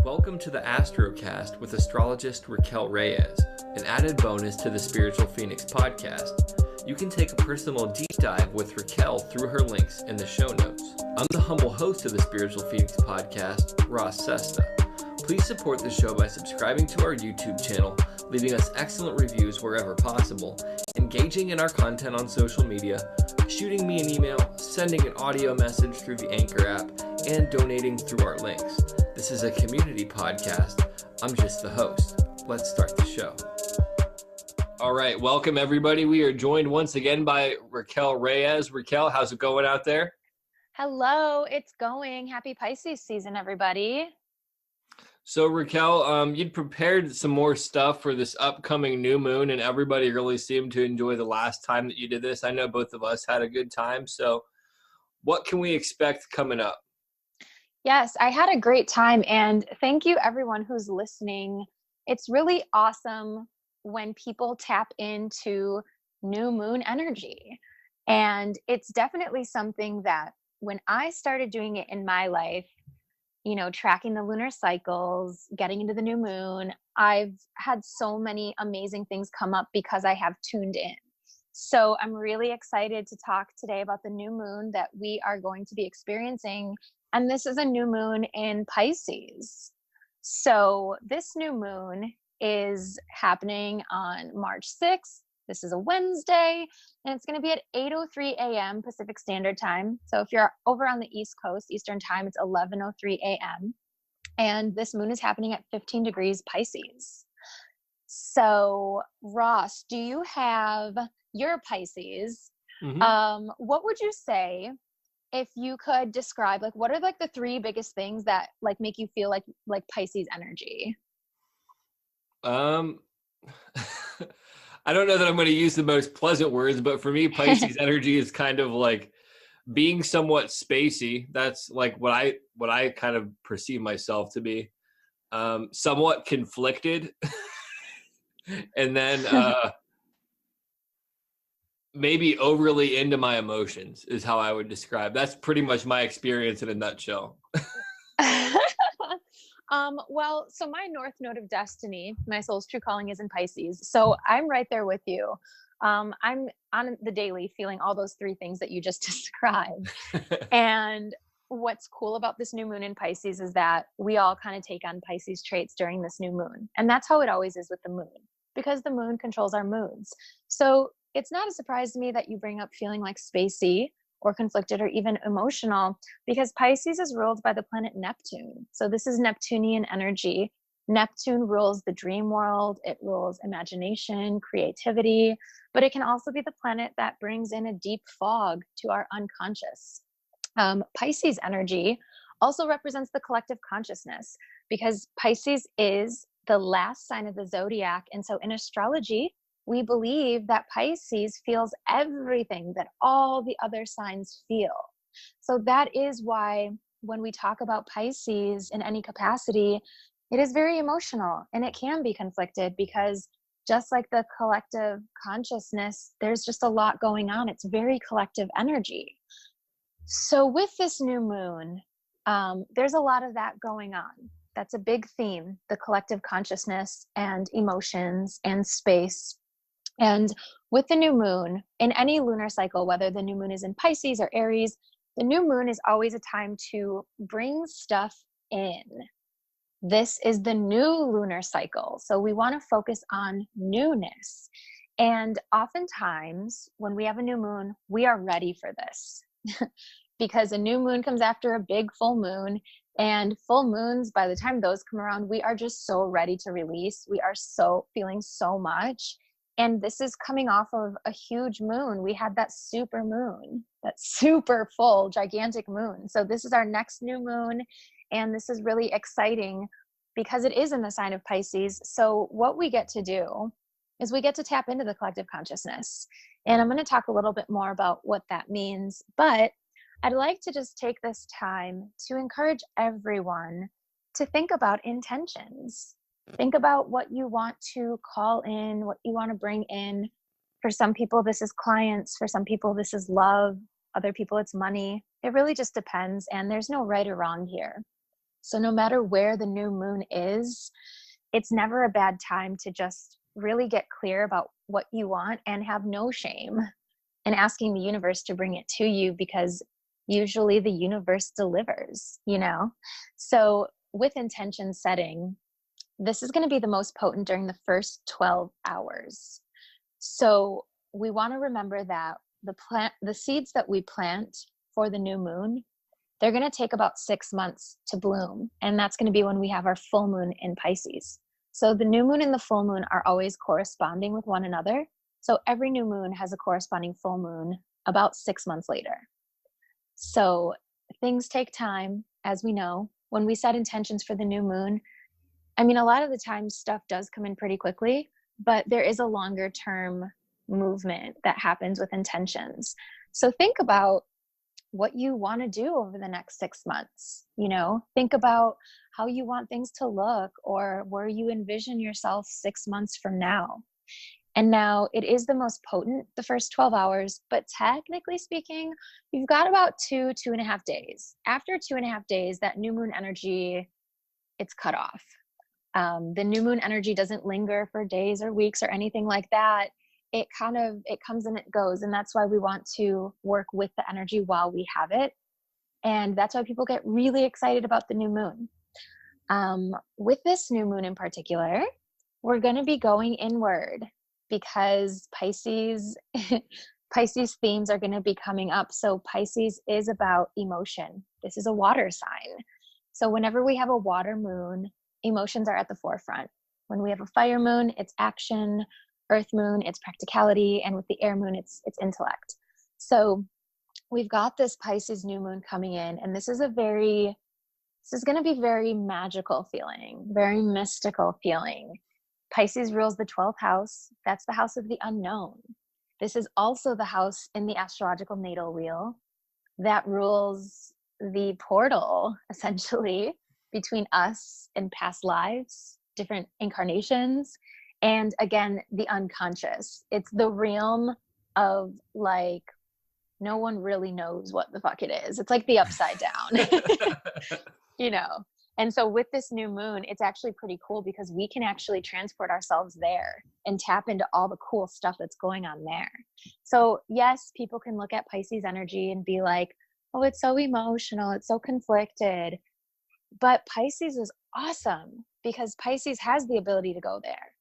Welcome to the AstroCast with Astrologist Raquel Reyes, an added bonus to the Spiritual Phoenix podcast. You can take a personal deep dive with Raquel through her links in the show notes. I'm the humble host of the Spiritual Phoenix podcast, Ross Sesta. Please support the show by subscribing to our YouTube channel, leaving us excellent reviews wherever possible, engaging in our content on social media, shooting me an email, sending an audio message through the Anchor app, and donating through our links. This is a community podcast. I'm just the host. Let's start the show. All right, welcome everybody. We are joined once again by Raquel Reyes. Raquel, how's it going out there? Hello, it's going. Happy Pisces season, everybody. So Raquel, you'd prepared some more stuff for this upcoming new moon, and everybody really seemed to enjoy the last time that you did this. I know both of us had a good time. So what can we expect coming up? Yes, I had a great time, and thank you everyone who's listening. It's really awesome when people tap into new moon energy. And it's definitely something that when I started doing it in my life, tracking the lunar cycles, getting into the new moon, I've had so many amazing things come up because I have tuned in. So I'm really excited to talk today about the new moon that we are going to be experiencing. And this is a new moon in Pisces. So this new moon is happening on March 6th. This is a Wednesday, and it's going to be at 8:03 a.m. Pacific Standard Time. So if you're over on the East Coast, Eastern Time, it's 11:03 a.m. And this moon is happening at 15 degrees Pisces. So Ross, do you have your Pisces? Mm-hmm. What would you say if you could describe, what are the three biggest things that make you feel like Pisces energy? I don't know that I'm going to use the most pleasant words, but for me, Pisces energy is kind of like being somewhat spacey. That's like what I kind of perceive myself to be. Somewhat conflicted, and then maybe overly into my emotions is how I would describe. That's pretty much my experience in a nutshell. Well, so my North Node of Destiny, my soul's true calling, is in Pisces. So I'm right there with you. I'm on the daily feeling all those three things that you just described. And what's cool about this new moon in Pisces is that we all kind of take on Pisces traits during this new moon. And that's how it always is with the moon, because the moon controls our moods. So it's not a surprise to me that you bring up feeling like spacey or conflicted or even emotional, because Pisces is ruled by the planet Neptune. So this is Neptunian energy. Neptune rules the dream world. It rules imagination, creativity, but it can also be the planet that brings in a deep fog to our unconscious. Pisces energy also represents the collective consciousness, because Pisces is the last sign of the zodiac. And so in astrology, we believe that Pisces feels everything that all the other signs feel. So that is why when we talk about Pisces in any capacity, it is very emotional and it can be conflicted, because just like the collective consciousness, there's just a lot going on. It's very collective energy. So with this new moon, there's a lot of that going on. That's a big theme, the collective consciousness and emotions and space. And with the new moon, in any lunar cycle, whether the new moon is in Pisces or Aries, the new moon is always a time to bring stuff in. This is the new lunar cycle. So we want to focus on newness. And oftentimes when we have a new moon, we are ready for this because a new moon comes after a big full moon. And full moons, by the time those come around, we are just so ready to release. We are so feeling so much. And this is coming off of a huge moon. We had that super moon, that super full, gigantic moon. So this is our next new moon. And this is really exciting because it is in the sign of Pisces. So what we get to do is we get to tap into the collective consciousness. And I'm going to talk a little bit more about what that means. But I'd like to just take this time to encourage everyone to think about intentions. Think about what you want to call in, what you want to bring in. For some people, this is clients. For some people, this is love. Other people, it's money. It really just depends. And there's no right or wrong here. So no matter where the new moon is, it's never a bad time to just really get clear about what you want and have no shame and asking the universe to bring it to you, because usually the universe delivers, you know? So with intention setting, this is going to be the most potent during the first 12 hours. So we want to remember that the seeds that we plant for the new moon, they're going to take about 6 months to bloom. And that's going to be when we have our full moon in Pisces. So the new moon and the full moon are always corresponding with one another. So every new moon has a corresponding full moon about 6 months later. So things take time, as we know. When we set intentions for the new moon, I mean, a lot of the time stuff does come in pretty quickly, but there is a longer term movement that happens with intentions. So think about what you want to do over the next 6 months. You know, think about how you want things to look, or where you envision yourself 6 months from now. And now it is the most potent, the first 12 hours, but technically speaking, you've got about 2.5 days. After 2.5 days, that new moon energy, it's cut off. The new moon energy doesn't linger for days or weeks or anything like that. It comes and it goes. And that's why we want to work with the energy while we have it. And that's why people get really excited about the new moon. With this new moon in particular, we're going to be going inward, because Pisces themes are going to be coming up. So Pisces is about emotion. This is a water sign. So whenever we have a water moon, emotions are at the forefront. When we have a fire moon, it's action. Earth moon, it's practicality. And with the air moon, it's intellect. So we've got this Pisces new moon coming in, and this is going to be very magical feeling, very mystical feeling. Pisces rules the 12th house. That's the house of the unknown. This is also the house in the astrological natal wheel that rules the portal, essentially, between us and past lives, different incarnations, and again, the unconscious. It's the realm of, like, no one really knows what the fuck it is. It's like the upside down, you know? And so with this new moon, it's actually pretty cool, because we can actually transport ourselves there and tap into all the cool stuff that's going on there. So yes, people can look at Pisces energy and be like, oh, it's so emotional, it's so conflicted. But Pisces is awesome, because Pisces has the ability to go there.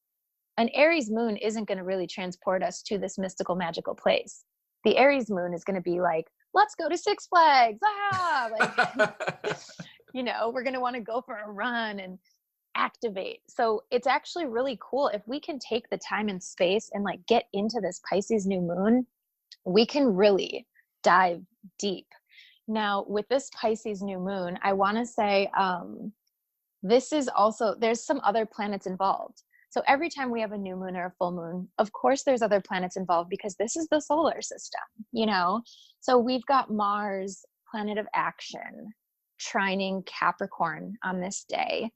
An Aries moon isn't going to really transport us to this mystical, magical place. The Aries moon is going to be like, let's go to Six Flags. Ah! Like, you know, we're going to want to go for a run and activate. So it's actually really cool if we can take the time and space and like get into this Pisces new moon. We can really dive deep. Now, with this Pisces new moon, I want to say this is also, there's some other planets involved. So every time we have a new moon or a full moon, of course there's other planets involved, because this is the solar system, you know? So we've got Mars, planet of action, trining Capricorn on this day.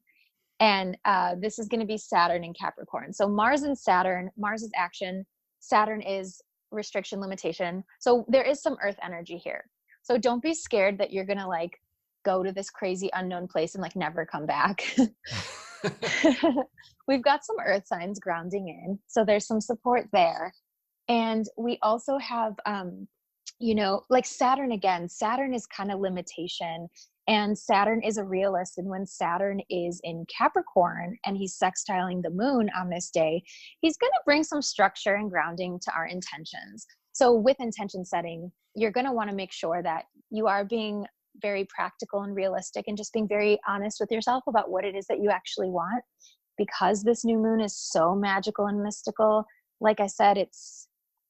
And this is going to be Saturn in Capricorn. So Mars and Saturn, Mars is action, Saturn is restriction, limitation. So there is some earth energy here. So don't be scared that you're going to like go to this crazy unknown place and like never come back. We've got some earth signs grounding in. So there's some support there. And we also have, you know, like Saturn again. Saturn is kind of limitation. And Saturn is a realist. And when Saturn is in Capricorn and he's sextiling the moon on this day, he's going to bring some structure and grounding to our intentions. So with intention setting, you're going to want to make sure that you are being very practical and realistic and just being very honest with yourself about what it is that you actually want. Because this new moon is so magical and mystical, like I said, it's,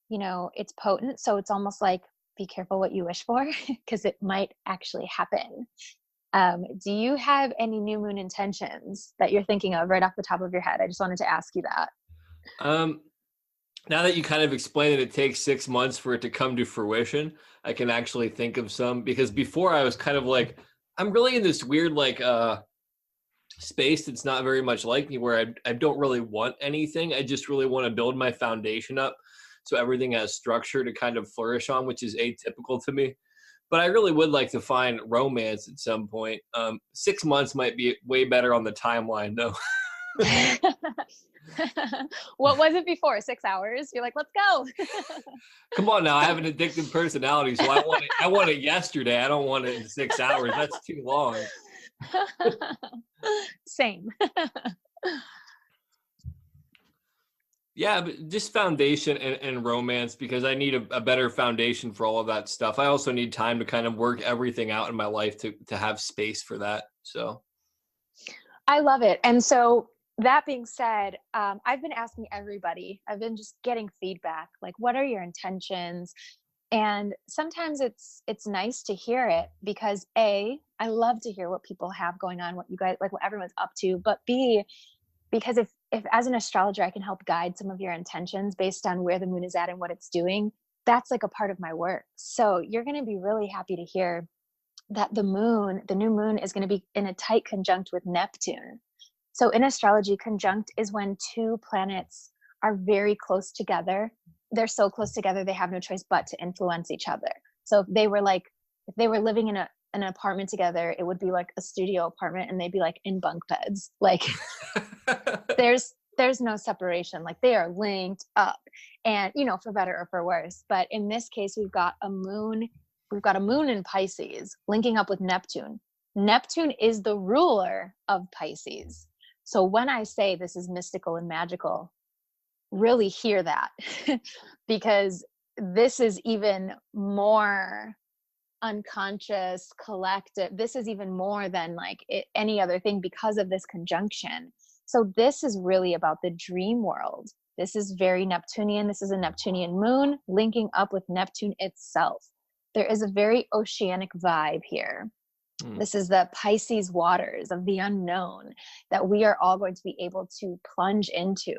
you know, it's potent. So it's almost like, be careful what you wish for, because it might actually happen. Do you have any new moon intentions that you're thinking of right off the top of your head? I just wanted to ask you that. Now that you kind of explained that it takes 6 months for it to come to fruition, I can actually think of some, because before I was kind of like, I'm really in this weird, like, space that's not very much like me, where I don't really want anything. I just really want to build my foundation up so everything has structure to kind of flourish on, which is atypical to me. But I really would like to find romance at some point. 6 months might be way better on the timeline, though. What was it before? 6 hours? You're like, let's go. Come on now, I have an addictive personality, so I want it yesterday. I don't want it in 6 hours. That's too long. Same. Yeah, but just foundation and romance, because I need a better foundation for all of that stuff. I also need time to kind of work everything out in my life to have space for that. So I love it. And so that being said, I've been asking everybody, I've been just getting feedback, like, what are your intentions? And sometimes it's nice to hear it because I love to hear what people have going on, what you guys, like what everyone's up to, but B, because if as an astrologer, I can help guide some of your intentions based on where the moon is at and what it's doing, that's like a part of my work. So you're going to be really happy to hear that the new moon is going to be in a tight conjunct with Neptune. So in astrology, conjunct is when two planets are very close together. They're so close together, they have no choice but to influence each other. So if they were living in an apartment together, it would be like a studio apartment and they'd be like in bunk beds. Like there's no separation. Like they are linked up and, for better or for worse. But in this case, we've got a moon in Pisces linking up with Neptune. Neptune is the ruler of Pisces. So when I say this is mystical and magical, really hear that because this is even more unconscious, collective. This is even more than any other thing because of this conjunction. So this is really about the dream world. This is very Neptunian. This is a Neptunian moon linking up with Neptune itself. There is a very oceanic vibe here. This is the Pisces waters of the unknown that we are all going to be able to plunge into.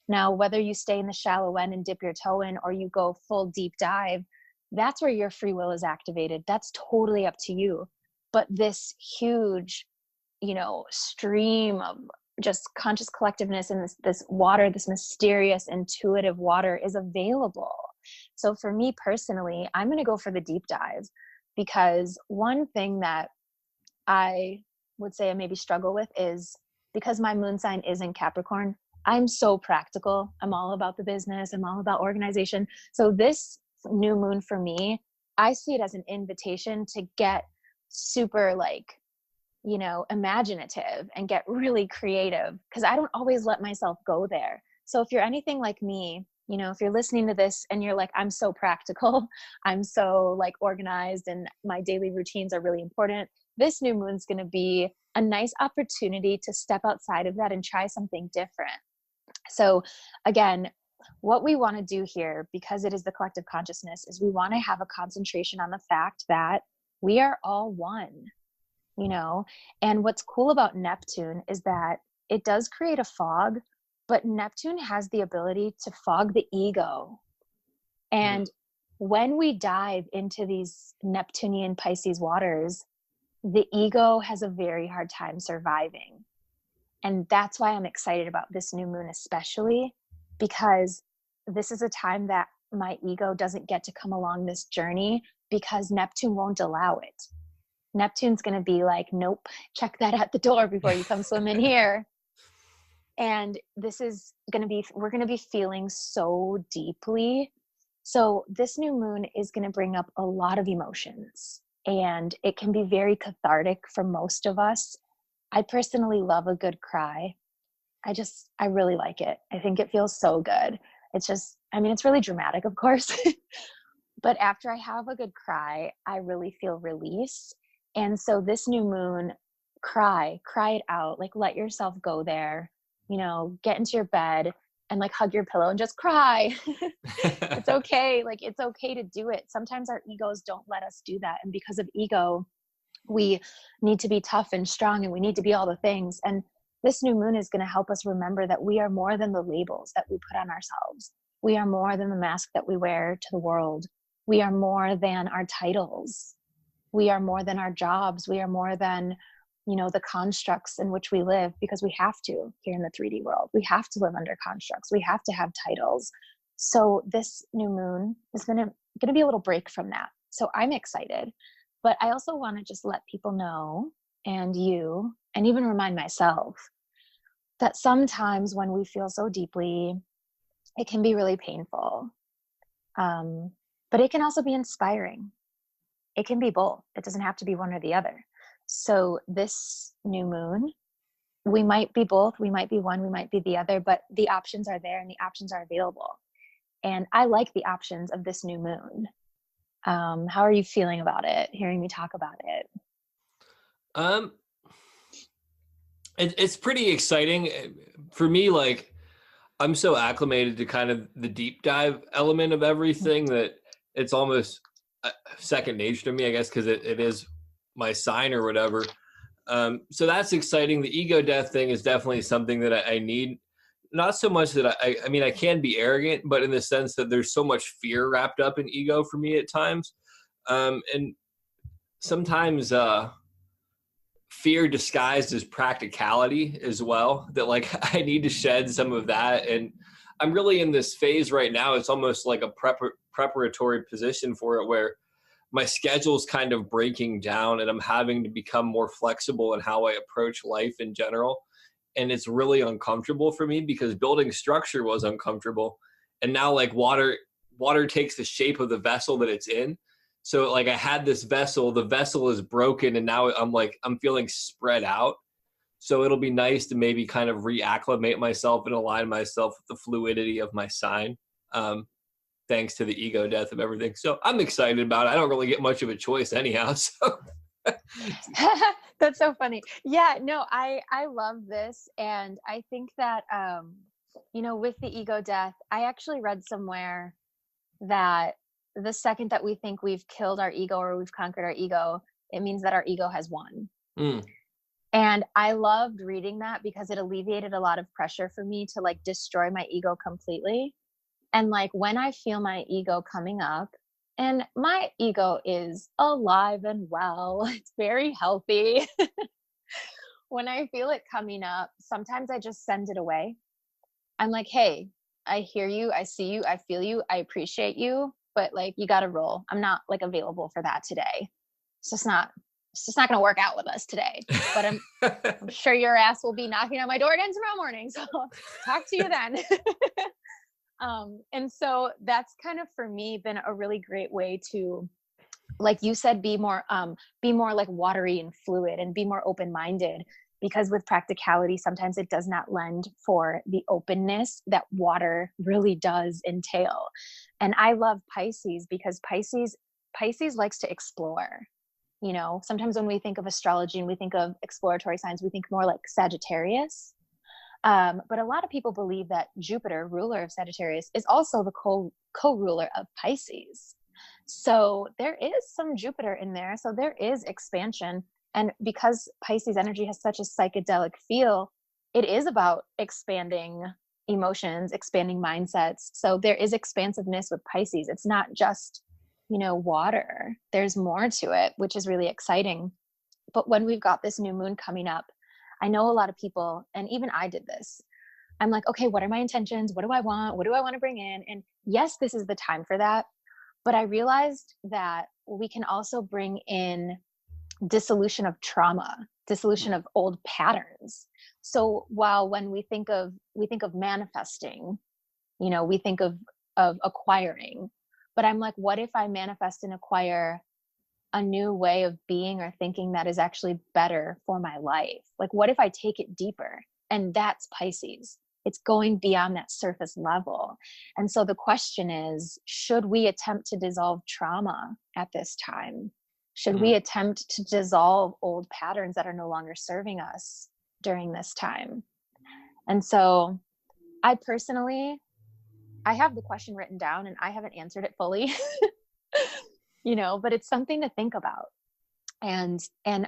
Now, whether you stay in the shallow end and dip your toe in, or you go full deep dive, that's where your free will is activated. That's totally up to you. But this huge, stream of just conscious collectiveness and this water, this mysterious, intuitive water is available. So for me personally, I'm going to go for the deep dive because one thing that I would say I maybe struggle with is because my moon sign is in Capricorn, I'm so practical. I'm all about the business. I'm all about organization. So this new moon for me, I see it as an invitation to get super imaginative and get really creative because I don't always let myself go there. So if you're anything like me, if you're listening to this and you're like, I'm so practical, I'm so organized and my daily routines are really important, this new moon's going to be a nice opportunity to step outside of that and try something different. So again, what we want to do here, because it is the collective consciousness, is we want to have a concentration on the fact that we are all one, and what's cool about Neptune is that it does create a fog, but Neptune has the ability to fog the ego. And when we dive into these Neptunian Pisces waters, the ego has a very hard time surviving. And that's why I'm excited about this new moon, especially because this is a time that my ego doesn't get to come along this journey because Neptune won't allow it. Neptune's going to be like, nope, check that at the door before you come swim in here. And this is going to be, we're going to be feeling so deeply. So this new moon is going to bring up a lot of emotions and it can be very cathartic for most of us. I personally love a good cry. I really like it. I think it feels so good. It's really dramatic, of course, but after I have a good cry, I really feel release. And so this new moon, cry it out, let yourself go there, get into your bed and hug your pillow and just cry. It's okay. It's okay to do it. Sometimes our egos don't let us do that. And because of ego, we need to be tough and strong and we need to be all the things. And this new moon is going to help us remember that we are more than the labels that we put on ourselves. We are more than the mask that we wear to the world. We are more than our titles. We are more than our jobs. We are more than, the constructs in which we live because we have to here in the 3D world. We have to live under constructs. We have to have titles. So this new moon is going to be a little break from that. So I'm excited. But I also want to just let people know, and you, and even remind myself, that sometimes when we feel so deeply, it can be really painful. But it can also be inspiring. It can be both. It doesn't have to be one or the other. So this new moon, we might be both, we might be one, we might be the other, but the options are there and the options are available. And I like the options of this new moon. How are you feeling about it, hearing me talk about it? It's pretty exciting for me. Like, I'm so acclimated to kind of the deep dive element of everything that it's almost second nature to me, I guess, because it is my sign or whatever. So that's exciting. The ego death thing is definitely something that I need. Not so much that I mean, I can be arrogant, but in the sense that there's so much fear wrapped up in ego for me at times. And sometimes fear disguised as practicality as well, that like I need to shed some of that. And I'm really in this phase right now. It's almost like a preparatory position for it, where my schedule's kind of breaking down and I'm having to become more flexible in how I approach life in general. And it's really uncomfortable for me because building structure was uncomfortable. And now like water takes the shape of the vessel that it's in. So like I had this vessel, the vessel is broken, and now I'm feeling spread out. So it'll be nice to maybe kind of reacclimate myself and align myself with the fluidity of my sign. Thanks to the ego death of everything. So I'm excited about it. I don't really get much of a choice anyhow. So That's so funny. Yeah, no, I love this. And I think that, with the ego death, I actually read somewhere that the second that we think we've killed our ego or we've conquered our ego, it means that our ego has won. And I loved reading that because it alleviated a lot of pressure for me to like destroy my ego completely. And like when I feel my ego coming up, and my ego is alive and well, it's very healthy. When I feel it coming up, sometimes I just send it away. I'm like, hey, I hear you, I see you, I feel you, I appreciate you, but like you got to roll. I'm not like available for that today. It's just not going to work out with us today. But I'm sure your ass will be knocking on my door again tomorrow morning. So talk to you then. And so that's kind of for me been a really great way to, like you said, be more like watery and fluid and be more open-minded, because with practicality, sometimes it does not lend for the openness that water really does entail. And I love Pisces because Pisces likes to explore. Sometimes when we think of astrology and we think of exploratory signs, we think more like Sagittarius. But a lot of people believe that Jupiter, ruler of Sagittarius, is also the co-ruler of Pisces. So there is some Jupiter in there. So there is expansion. And because Pisces energy has such a psychedelic feel, it is about expanding emotions, expanding mindsets. So there is expansiveness with Pisces. It's not just, water. There's more to it, which is really exciting. But when we've got this new moon coming up, I know a lot of people, and even I did this. I'm like, okay, what are my intentions? What do I want? What do I want to bring in? And yes, this is the time for that. But I realized that we can also bring in dissolution of trauma, dissolution of old patterns. So while when we think of manifesting, we think of acquiring, but I'm like, what if I manifest and acquire a new way of being or thinking that is actually better for my life? Like, what if I take it deeper? And that's Pisces. It's going beyond that surface level. And so the question is, should we attempt to dissolve trauma at this time? Should we attempt to dissolve old patterns that are no longer serving us during this time? And so I personally, I have the question written down and I haven't answered it fully, but it's something to think about. And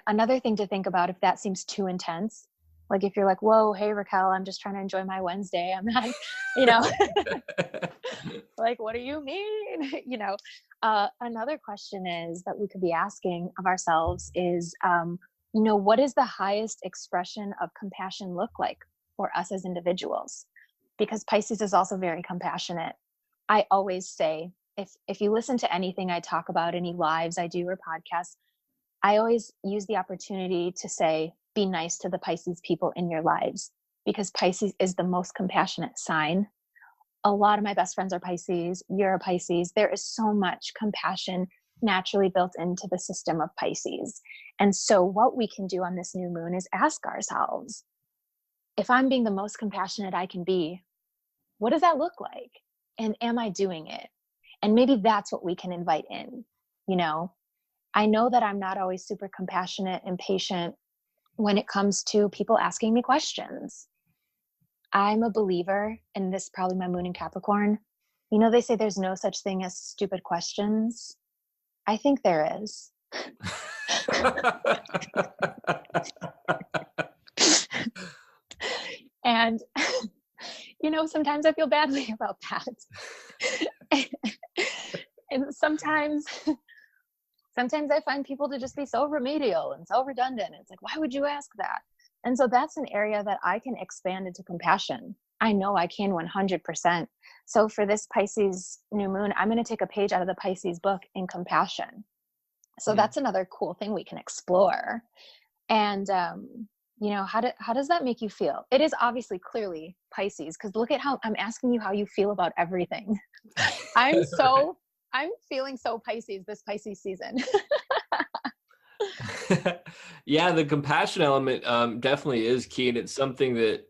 another thing to think about, if that seems too intense, like if you're like, whoa, hey, Raquel, I'm just trying to enjoy my Wednesday. I'm not, like, what do you mean? Another question is that we could be asking of ourselves is, what does the highest expression of compassion look like for us as individuals? Because Pisces is also very compassionate. I always say, if you listen to anything I talk about, any lives I do or podcasts, I always use the opportunity to say, be nice to the Pisces people in your lives, because Pisces is the most compassionate sign. A lot of my best friends are Pisces. You're a Pisces. There is so much compassion naturally built into the system of Pisces. And so what we can do on this new moon is ask ourselves, if I'm being the most compassionate I can be, what does that look like? And am I doing it? And maybe that's what we can invite in. You know, I know that I'm not always super compassionate and patient when it comes to people asking me questions. I'm a believer, and this is probably my moon in Capricorn. You know, they say there's no such thing as stupid questions. I think there is. And, you know, sometimes I feel badly about that. And sometimes I find people to just be so remedial and so redundant. It's like, why would you ask that? And so that's an area that I can expand into compassion. I know I can 100%. So for this Pisces new moon, I'm going to take a page out of the Pisces book in compassion. So that's another cool thing we can explore. And, you know, how does that make you feel? It is obviously clearly Pisces, because look at how I'm asking you how you feel about everything. I'm feeling so Pisces this Pisces season. Yeah, the compassion element definitely is key, and it's something that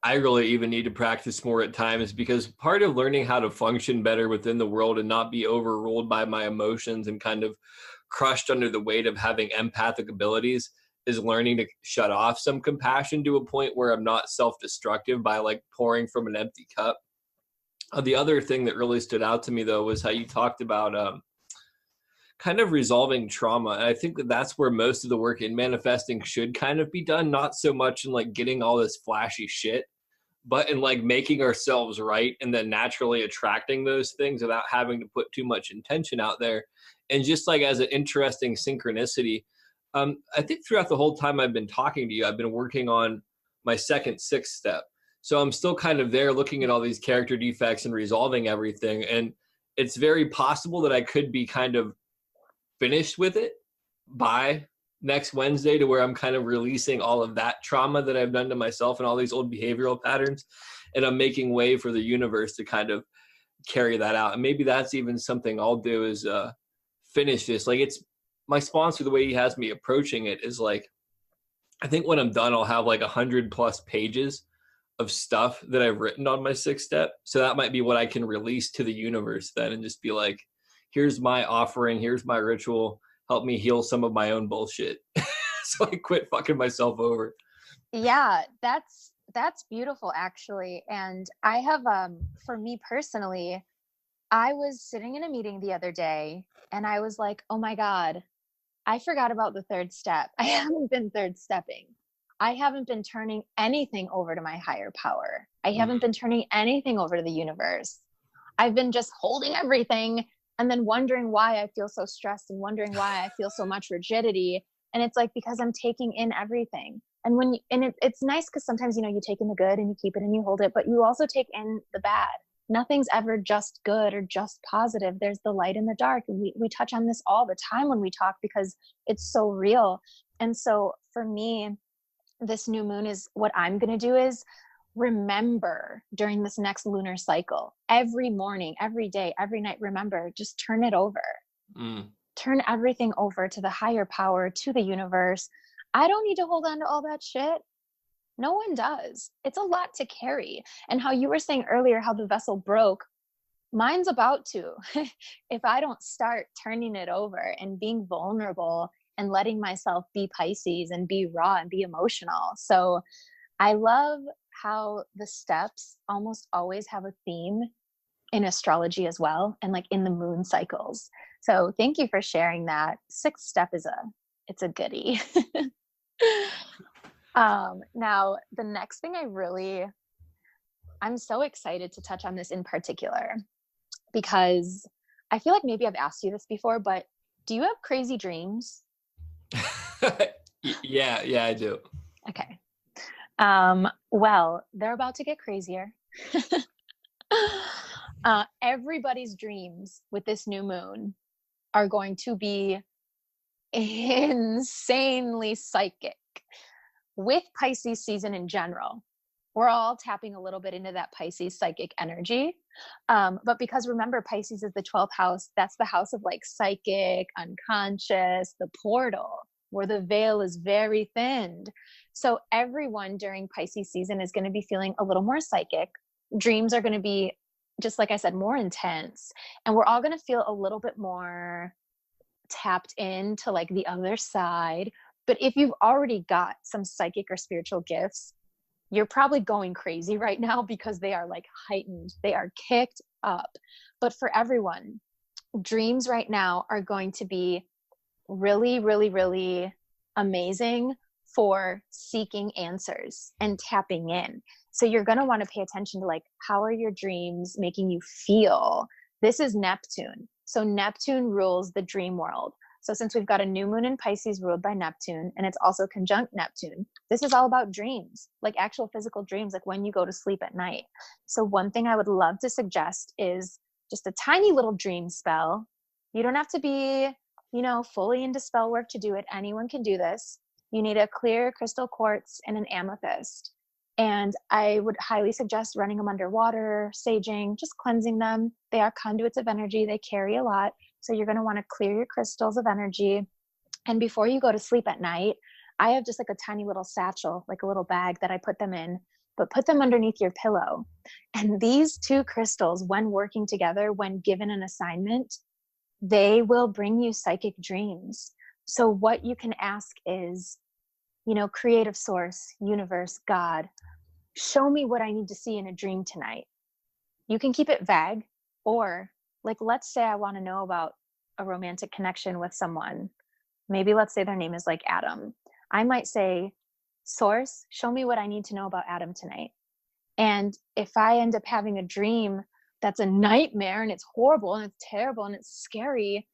I really even need to practice more at times, because part of learning how to function better within the world and not be overruled by my emotions and kind of crushed under the weight of having empathic abilities is learning to shut off some compassion to a point where I'm not self-destructive by like pouring from an empty cup. The other thing that really stood out to me though was how you talked about kind of resolving trauma. And I think that that's where most of the work in manifesting should kind of be done, not so much in like getting all this flashy shit, but in like making ourselves right and then naturally attracting those things without having to put too much intention out there. And just like as an interesting synchronicity, I think throughout the whole time I've been talking to you, I've been working on my second sixth step. So I'm still kind of there looking at all these character defects and resolving everything. And it's very possible that I could be kind of finished with it by next Wednesday, to where I'm kind of releasing all of that trauma that I've done to myself and all these old behavioral patterns. And I'm making way for the universe to kind of carry that out. And maybe that's even something I'll do is finish this. Like, it's my sponsor, the way he has me approaching it is like, I think when I'm done, I'll have like 100+ pages of stuff that I've written on my sixth step. So that might be what I can release to the universe then, and just be like, here's my offering, here's my ritual, help me heal some of my own bullshit. So I quit fucking myself over. Yeah, that's beautiful actually. And I have for me personally, I was sitting in a meeting the other day and I was like, oh my God, I forgot about the third step. I haven't been third stepping. I haven't been turning anything over to my higher power. I haven't been turning anything over to the universe. I've been just holding everything and then wondering why I feel so stressed and wondering why I feel so much rigidity. And it's like, because I'm taking in everything. And it's nice because sometimes, you know, you take in the good and you keep it and you hold it, but you also take in the bad. Nothing's ever just good or just positive. There's the light and the dark. And we touch on this all the time when we talk because it's so real. And so for me, this new moon is what I'm going to do is remember during this next lunar cycle, every morning, every day, every night, remember, just turn it over. Turn everything over to the higher power, to the universe. I don't need to hold on to all that shit. No one does. It's a lot to carry. And how you were saying earlier, how the vessel broke, mine's about to. If I don't start turning it over and being vulnerable and letting myself be Pisces and be raw and be emotional. So I love how the steps almost always have a theme in astrology as well, and like in the moon cycles. So thank you for sharing that. Sixth step it's a goodie. Now the next thing I'm so excited to touch on this in particular, because I feel like maybe I've asked you this before, but do you have crazy dreams? Yeah, I do. Okay. Well, they're about to get crazier. Everybody's dreams with this new moon are going to be insanely psychic. With Pisces season in general, we're all tapping a little bit into that Pisces psychic energy. But because remember, Pisces is the 12th house, that's the house of like psychic, unconscious, the portal, where the veil is very thinned. So everyone during Pisces season is going to be feeling a little more psychic. Dreams are going to be, just like I said, more intense. And we're all going to feel a little bit more tapped into like the other side. But if you've already got some psychic or spiritual gifts, you're probably going crazy right now because they are like heightened. They are kicked up. But for everyone, dreams right now are going to be really, really, really amazing for seeking answers and tapping in. So you're going to want to pay attention to like, how are your dreams making you feel? This is Neptune. So Neptune rules the dream world. So since we've got a new moon in Pisces ruled by Neptune, and it's also conjunct Neptune, this is all about dreams, like actual physical dreams, like when you go to sleep at night. So one thing I would love to suggest is just a tiny little dream spell. You don't have to be, fully into spell work to do it. Anyone can do this. You need a clear crystal quartz and an amethyst. And I would highly suggest running them underwater, saging, just cleansing them. They are conduits of energy. They carry a lot. So you're going to want to clear your crystals of energy. And before you go to sleep at night, I have just like a tiny little satchel, like a little bag that I put them in, but put them underneath your pillow. And these two crystals, when working together, when given an assignment, they will bring you psychic dreams. So what you can ask is, creative source, universe, God, show me what I need to see in a dream tonight. You can keep it vague, or like, let's say I want to know about a romantic connection with someone. Maybe let's say their name is like Adam. I might say, source, show me what I need to know about Adam tonight. And if I end up having a dream that's a nightmare and it's horrible and it's terrible and it's scary,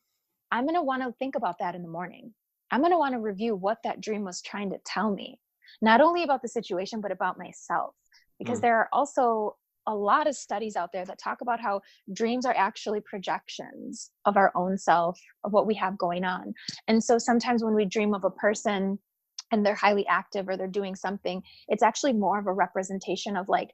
I'm going to want to think about that in the morning. I'm going to want to review what that dream was trying to tell me, not only about the situation, but about myself. Because there are also a lot of studies out there that talk about how dreams are actually projections of our own self, of what we have going on. And so sometimes when we dream of a person and they're highly active or they're doing something, it's actually more of a representation of like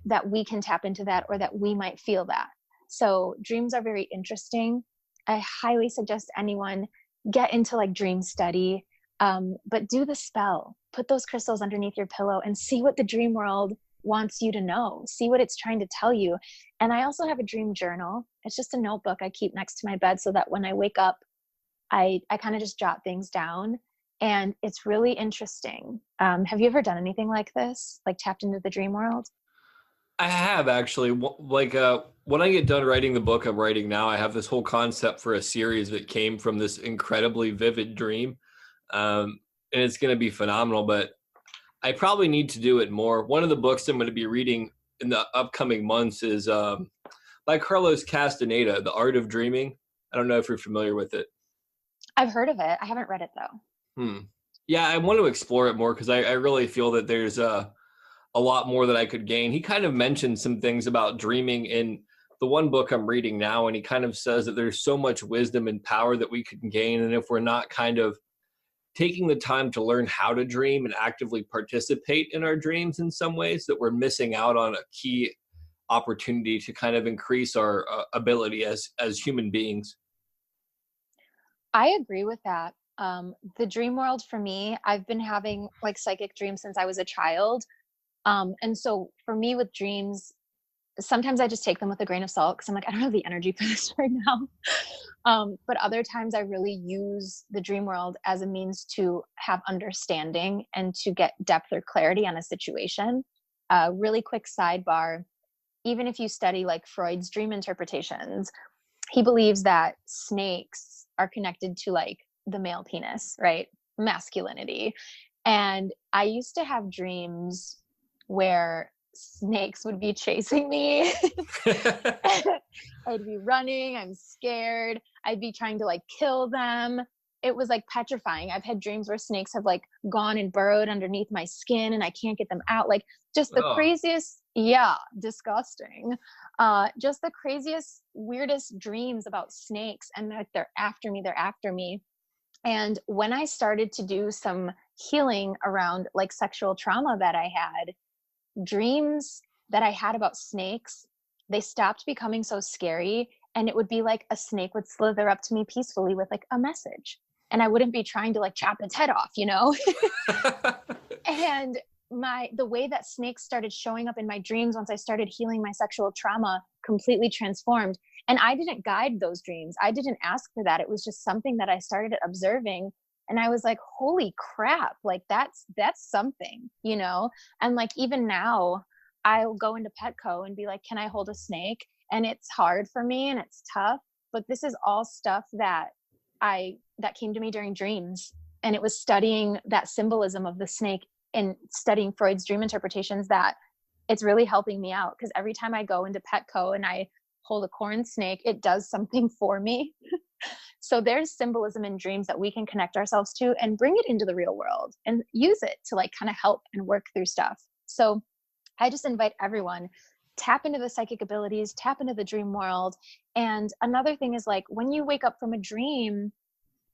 that we can tap into that, or that we might feel that. So dreams are very interesting. I highly suggest anyone get into like dream study, but do the spell, put those crystals underneath your pillow and see what the dream world wants you to know, see what it's trying to tell you. And I also have a dream journal. It's just a notebook I keep next to my bed so that when I wake up, I kind of just jot things down. And it's really interesting. Have you ever done anything like this, like tapped into the dream world? I have actually. When I get done writing the book I'm writing now, I have this whole concept for a series that came from this incredibly vivid dream. And it's going to be phenomenal, but I probably need to do it more. One of the books I'm going to be reading in the upcoming months is by Carlos Castaneda, The Art of Dreaming. I don't know if you're familiar with it. I've heard of it. I haven't read it though. Yeah, I want to explore it more because I really feel that there's a lot more that I could gain. He kind of mentioned some things about dreaming in the one book I'm reading now, and he kind of says that there's so much wisdom and power that we could gain, and if we're not kind of taking the time to learn how to dream and actively participate in our dreams in some ways, that we're missing out on a key opportunity to kind of increase our ability as human beings. I agree with that. The dream world for me, I've been having like psychic dreams since I was a child. And so for me with dreams, sometimes I just take them with a grain of salt because I'm like, I don't have the energy for this right now. But other times I really use the dream world as a means to have understanding and to get depth or clarity on a situation. Really quick sidebar. Even if you study like Freud's dream interpretations, he believes that snakes are connected to like the male penis, right? Masculinity. And I used to have dreams where snakes would be chasing me. I'd be running, I'm scared. I'd be trying to like kill them. It was like petrifying. I've had dreams where snakes have like gone and burrowed underneath my skin and I can't get them out. Like just the craziest, disgusting. Just the craziest, weirdest dreams about snakes. And they're after me. And when I started to do some healing around like sexual trauma that I had, dreams that I had about snakes, they stopped becoming so scary. And it would be like a snake would slither up to me peacefully with like a message. And I wouldn't be trying to like chop its head off, you know? And the way that snakes started showing up in my dreams once I started healing my sexual trauma completely transformed. And I didn't guide those dreams. I didn't ask for that. It was just something that I started observing. And I was like, holy crap, like that's something, you know? And like, even now I'll go into Petco and be like, can I hold a snake? And it's hard for me and it's tough, but this is all stuff that came to me during dreams. And it was studying that symbolism of the snake and studying Freud's dream interpretations that it's really helping me out. Because every time I go into Petco and I hold a corn snake, it does something for me. So there's symbolism in dreams that we can connect ourselves to and bring it into the real world and use it to like kind of help and work through stuff. So I just invite everyone, tap into the psychic abilities, tap into the dream world. And another thing is like, when you wake up from a dream,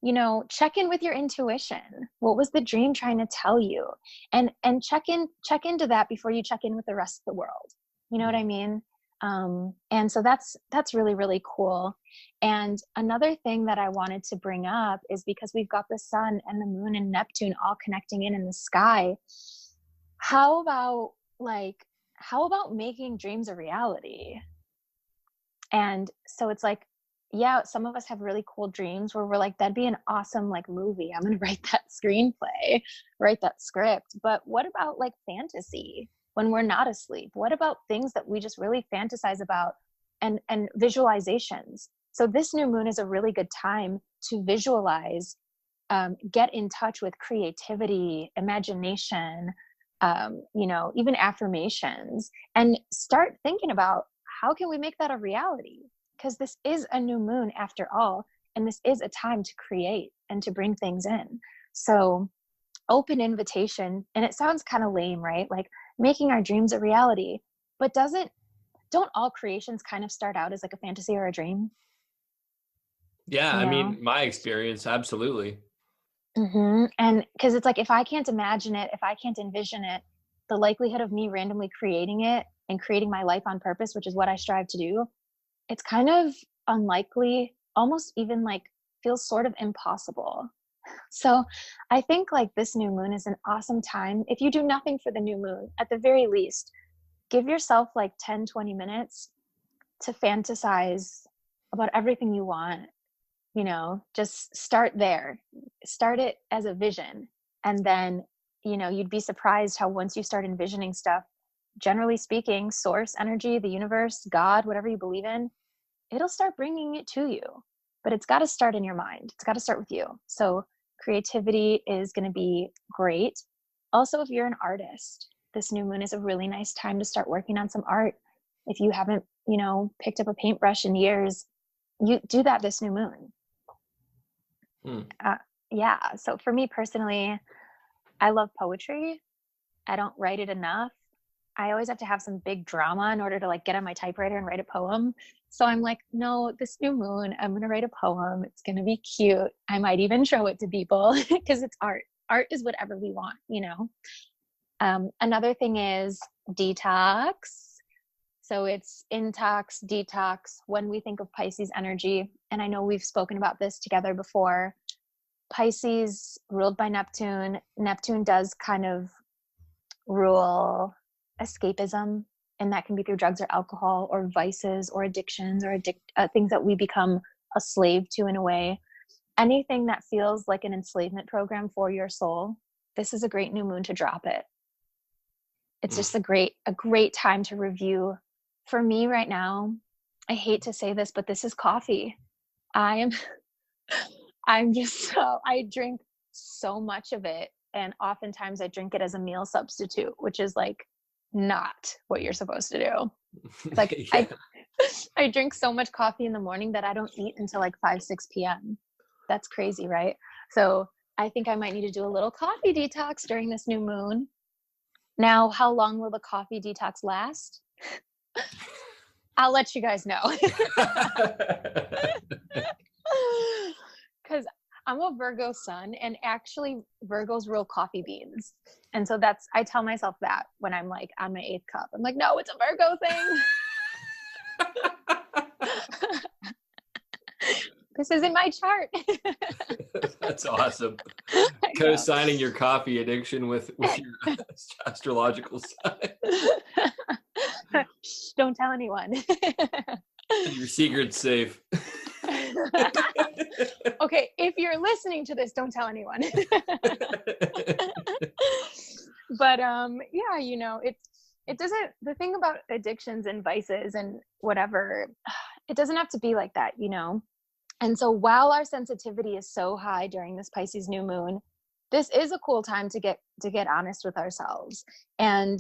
you know, check in with your intuition. What was the dream trying to tell you? And check into that before you check in with the rest of the world. You know what I mean? And so that's really, really cool. And another thing that I wanted to bring up is because we've got the sun and the moon and Neptune all connecting in the sky. How about making dreams a reality? And so it's like, yeah, some of us have really cool dreams where we're like, that'd be an awesome like movie. I'm going to write that screenplay, write that script. But what about like fantasy when we're not asleep? What about things that we just really fantasize about and visualizations? So this new moon is a really good time to visualize, get in touch with creativity, imagination, you know, even affirmations, and start thinking about how can we make that a reality? Because this is a new moon after all, and this is a time to create and to bring things in. So open invitation, and it sounds kind of lame, right? Like making our dreams a reality, but don't all creations kind of start out as like a fantasy or a dream? Yeah, You I know? mean, my experience, absolutely. Mm-hmm. And because it's like, if I can't imagine it, if I can't envision it, the likelihood of me randomly creating it and creating my life on purpose, which is what I strive to do, it's kind of unlikely, almost even like feels sort of impossible. So I think like this new moon is an awesome time. If you do nothing for the new moon, at the very least, give yourself like 10, 20 minutes to fantasize about everything you want. You know, just start there, start it as a vision. And then, you know, you'd be surprised how once you start envisioning stuff, generally speaking, source energy, the universe, God, whatever you believe in, it'll start bringing it to you. But it's got to start in your mind. It's got to start with you. So creativity is going to be great. Also, if you're an artist, this new moon is a really nice time to start working on some art. If you haven't, you know, picked up a paintbrush in years, you do that this new moon. Yeah. So for me personally, I love poetry. I don't write it enough. I always have to have some big drama in order to like get on my typewriter and write a poem. So I'm like, no, this new moon, I'm going to write a poem. It's going to be cute. I might even show it to people because it's art. Art is whatever we want, you know? Another thing is detox. So it's intox, detox. When we think of Pisces energy, and I know we've spoken about this together before, Pisces ruled by Neptune. Neptune does kind of rule escapism, and that can be through drugs or alcohol or vices or addictions or things that we become a slave to in a way. Anything that feels like an enslavement program for your soul, this is a great new moon to drop it. It's just a great time to review. For me right now, I hate to say this, but this is coffee. I'm just I drink so much of it, and oftentimes I drink it as a meal substitute, which is like not what you're supposed to do. Like yeah. I drink so much coffee in the morning that I don't eat until like 5, 6 p.m. That's crazy, right? So I think I might need to do a little coffee detox during this new moon. Now, how long will the coffee detox last? I'll let you guys know. Because I'm a Virgo sun, and actually Virgos rule coffee beans. And so I tell myself that when I'm like on my 8th cup. I'm like, no, it's a Virgo thing. This isn't my chart. That's awesome. Co-signing your coffee addiction with your astrological sign. Shh, don't tell anyone. Your secret's safe. Okay, if you're listening to this, don't tell anyone. But yeah, you know, it doesn't, the thing about addictions and vices and whatever, it doesn't have to be like that, you know. And so while our sensitivity is so high during this Pisces new moon, this is a cool time to get honest with ourselves. And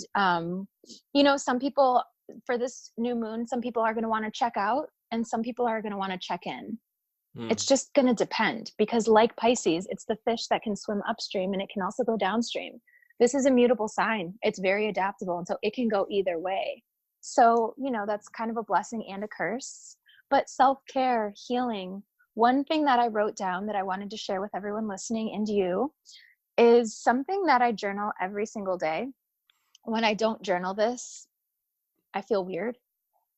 you know, some people, for this new moon, some people are going to want to check out and some people are going to want to check in. It's just going to depend, because like Pisces, it's the fish that can swim upstream and it can also go downstream. This is a mutable sign. It's very adaptable. And so it can go either way. So, you know, that's kind of a blessing and a curse. But self-care, healing, one thing that I wrote down that I wanted to share with everyone listening and you is something that I journal every single day. When I don't journal this, I feel weird.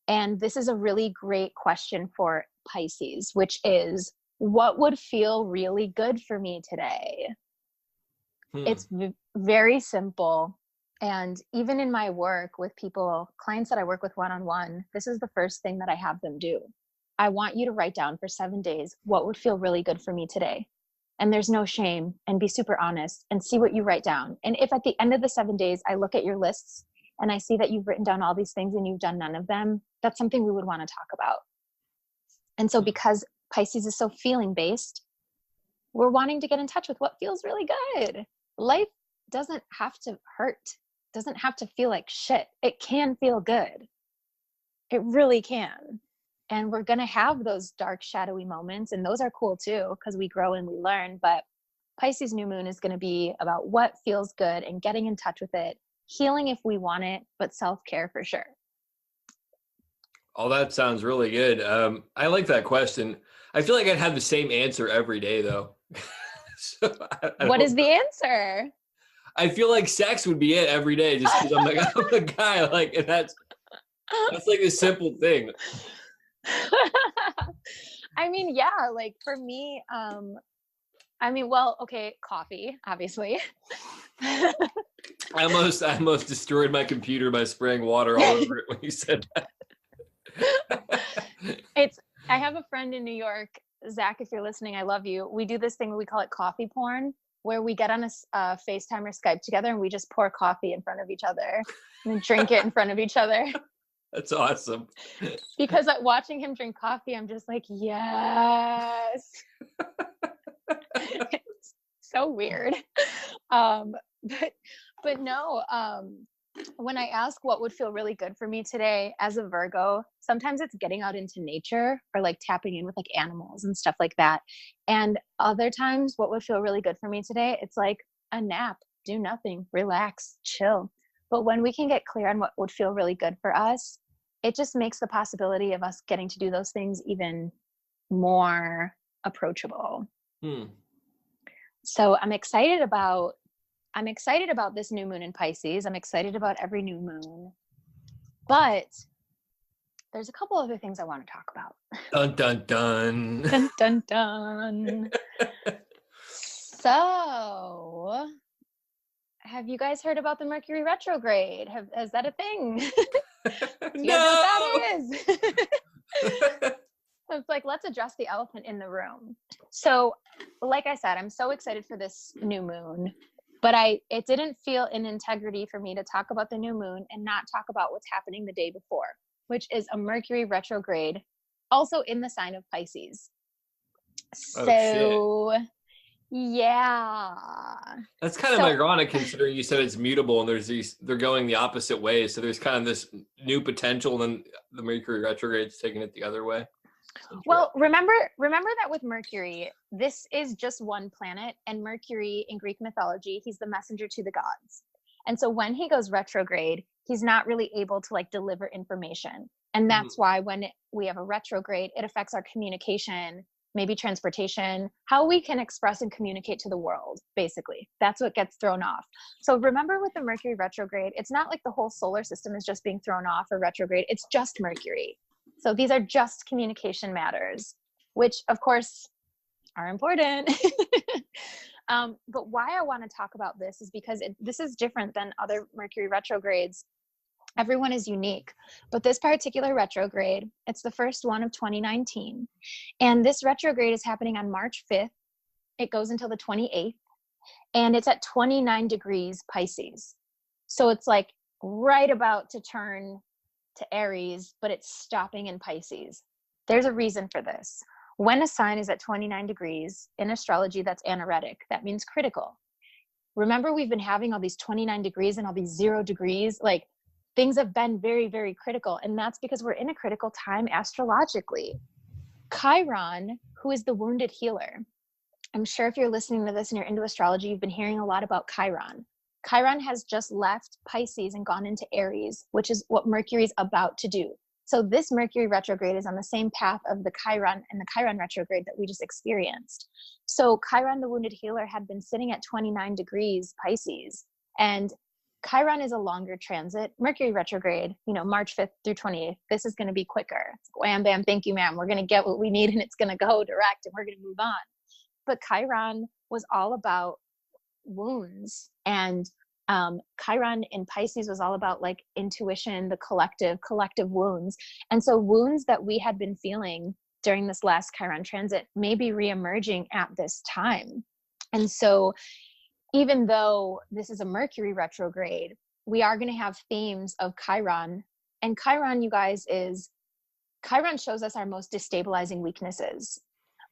And this is a really great question for Pisces, which is, what would feel really good for me today? It's very simple. And even in my work with people, clients that I work with one-on-one, this is the first thing that I have them do. I want you to write down for 7 days, what would feel really good for me today? And there's no shame, and be super honest and see what you write down. And if at the end of the 7 days, I look at your lists and I see that you've written down all these things and you've done none of them, that's something we would want to talk about. And so because Pisces is so feeling based, we're wanting to get in touch with what feels really good. Life doesn't have to hurt, doesn't have to feel like shit. It can feel good. It really can. And we're going to have those dark, shadowy moments. And those are cool too, because we grow and we learn. But Pisces new moon is going to be about what feels good and getting in touch with it, healing if we want it, but self-care for sure. Oh, that sounds really good. I like that question. I feel like I'd have the same answer every day though. So what is the answer? I feel like sex would be it every day, just because I'm a guy, like, and that's like a simple thing. I mean, yeah, like for me, I mean, well, okay, coffee, obviously. I almost destroyed my computer by spraying water all over it when you said that. I have a friend in New York, Zach, if you're listening, I love you. We do this thing, we call it coffee porn, where we get on a FaceTime or Skype together and we just pour coffee in front of each other and then drink it in front of each other. That's awesome. Because watching him drink coffee, I'm just like, yes. It's so weird. But no, when I ask what would feel really good for me today as a Virgo, sometimes it's getting out into nature or like tapping in with like animals and stuff like that. And other times what would feel really good for me today, it's like a nap, do nothing, relax, chill. But when we can get clear on what would feel really good for us, it just makes the possibility of us getting to do those things even more approachable. So I'm excited about this new moon in Pisces. I'm excited about every new moon. But there's a couple other things I want to talk about. Dun, dun, dun. Dun, dun, dun. So, have you guys heard about the Mercury retrograde? Is that a thing? You guys know what that is? It's like, let's address the elephant in the room. So, like I said, I'm so excited for this new moon, but it didn't feel in integrity for me to talk about the new moon and not talk about what's happening the day before, which is a Mercury retrograde, also in the sign of Pisces. So, yeah. That's kind of ironic considering you said it's mutable and they're going the opposite way. So there's kind of this new potential and then the Mercury retrograde's taking it the other way. Well, remember that with Mercury, this is just one planet, and Mercury in Greek mythology, he's the messenger to the gods. And so when he goes retrograde, he's not really able to like deliver information. And that's why when we have a retrograde, it affects our communication maybe transportation, how we can express and communicate to the world, basically. That's what gets thrown off. So remember with the Mercury retrograde, it's not like the whole solar system is just being thrown off or retrograde. It's just Mercury. So these are just communication matters, which of course are important. But why I want to talk about this is because this is different than other Mercury retrogrades. Everyone is unique, but this particular retrograde, it's the first one of 2019. And this retrograde is happening on March 5th. It goes until the 28th, and it's at 29 degrees Pisces. So it's like right about to turn to Aries, but it's stopping in Pisces. There's a reason for this. When a sign is at 29 degrees in astrology, that's anaretic. That means critical. Remember, we've been having all these 29 degrees and all these 0 degrees, like things have been very, very critical. And that's because we're in a critical time astrologically. Chiron, who is the wounded healer. I'm sure if you're listening to this and you're into astrology, you've been hearing a lot about Chiron. Chiron has just left Pisces and gone into Aries, which is what Mercury is about to do. So this Mercury retrograde is on the same path of the Chiron and the Chiron retrograde that we just experienced. So Chiron, the wounded healer, had been sitting at 29 degrees Pisces, and Chiron is a longer transit. Mercury retrograde, March 5th through 28th, this is going to be quicker. It's like, wham, bam, thank you, ma'am. We're going to get what we need and it's going to go direct and we're going to move on. But Chiron was all about wounds, and Chiron in Pisces was all about like intuition, the collective wounds. And so wounds that we had been feeling during this last Chiron transit may be reemerging at this time. And so even though this is a Mercury retrograde, we are going to have themes of Chiron. And Chiron, you guys, Chiron shows us our most destabilizing weaknesses.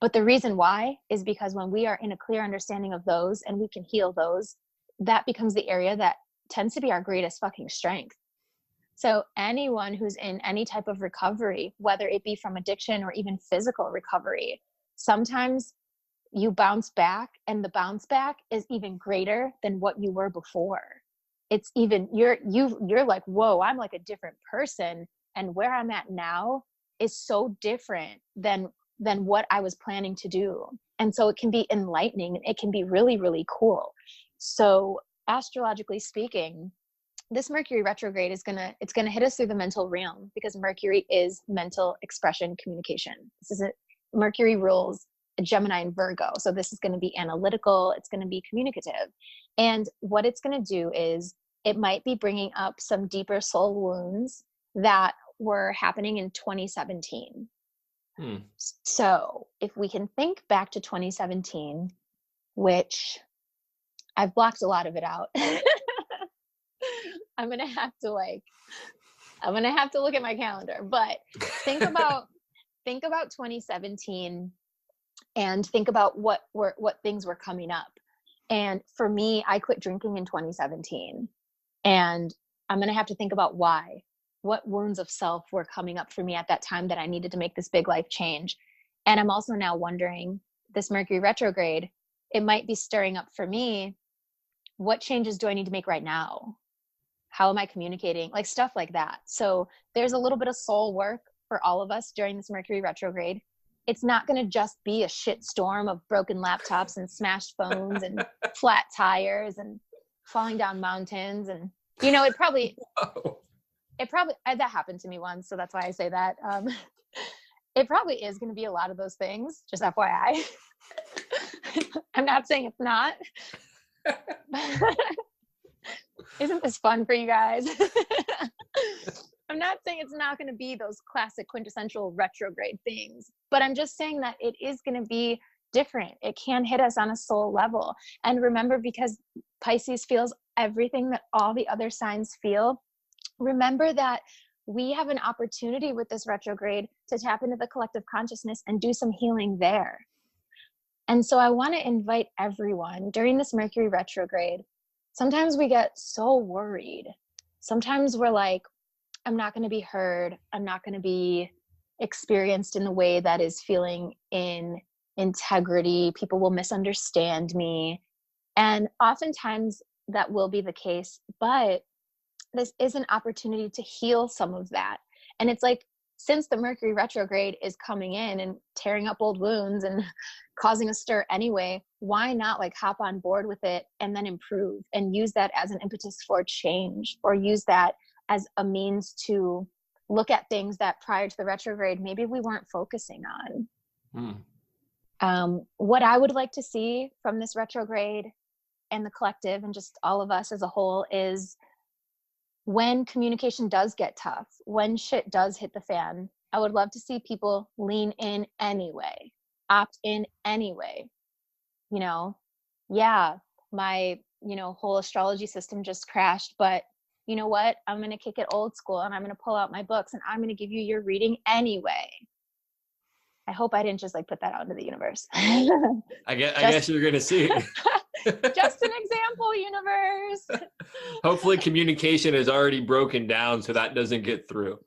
But the reason why is because when we are in a clear understanding of those and we can heal those, that becomes the area that tends to be our greatest fucking strength. So anyone who's in any type of recovery, whether it be from addiction or even physical recovery, sometimes you bounce back, and the bounce back is even greater than what you were before. It's even, you're like, whoa, I'm like a different person. And where I'm at now is so different than what I was planning to do. And so it can be enlightening. It can be really, really cool. So astrologically speaking, this Mercury retrograde it's gonna hit us through the mental realm, because Mercury is mental expression communication. Mercury rules Gemini and Virgo. So this is going to be analytical. It's going to be communicative. And what it's going to do is it might be bringing up some deeper soul wounds that were happening in 2017. So if we can think back to 2017, which I've blocked a lot of it out. I'm going to have to look at my calendar, but think about 2017 and think about what things were coming up. And for me, I quit drinking in 2017, and I'm going to have to think about why. What wounds of self were coming up for me at that time that I needed to make this big life change. And I'm also now wondering, this Mercury retrograde, it might be stirring up for me, what changes do I need to make right now? How am I communicating? Like stuff like that. So there's a little bit of soul work for all of us during this Mercury retrograde. It's not going to just be a shit storm of broken laptops and smashed phones and flat tires and falling down mountains. And, it probably, that happened to me once. So that's why I say that. It probably is going to be a lot of those things, just FYI. I'm not saying it's not. Isn't this fun for you guys? I'm not saying it's not going to be those classic quintessential retrograde things, but I'm just saying that it is going to be different. It can hit us on a soul level. And remember, because Pisces feels everything that all the other signs feel, remember that we have an opportunity with this retrograde to tap into the collective consciousness and do some healing there. And so I want to invite everyone during this Mercury retrograde. Sometimes we get so worried. Sometimes we're like, I'm not going to be heard. I'm not going to be experienced in the way that is feeling in integrity. People will misunderstand me. And oftentimes that will be the case, but this is an opportunity to heal some of that. And it's like since the Mercury retrograde is coming in and tearing up old wounds and causing a stir anyway, why not like hop on board with it and then improve and use that as an impetus for change, or use that as a means to look at things that prior to the retrograde, maybe we weren't focusing on. What I would like to see from this retrograde and the collective and just all of us as a whole is, when communication does get tough, when shit does hit the fan, I would love to see people lean in anyway, opt in anyway. Yeah, my, whole astrology system just crashed, but you know what? I'm going to kick it old school and I'm going to pull out my books and I'm going to give you your reading anyway. I hope I didn't just like put that out into the universe. I guess you're going to see. Just an example, universe. Hopefully communication is already broken down so that doesn't get through.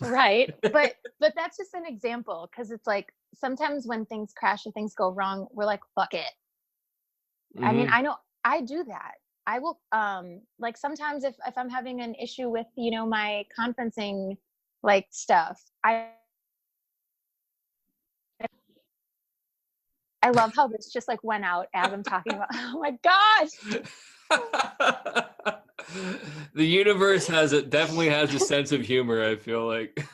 Right. But that's just an example, because it's like sometimes when things crash or things go wrong, we're like, fuck it. Mm-hmm. I mean, I know I do that. I will like sometimes if I'm having an issue with, my conferencing like stuff, I love how this just like went out as I'm talking about. Oh my gosh. The universe definitely has a sense of humor, I feel like.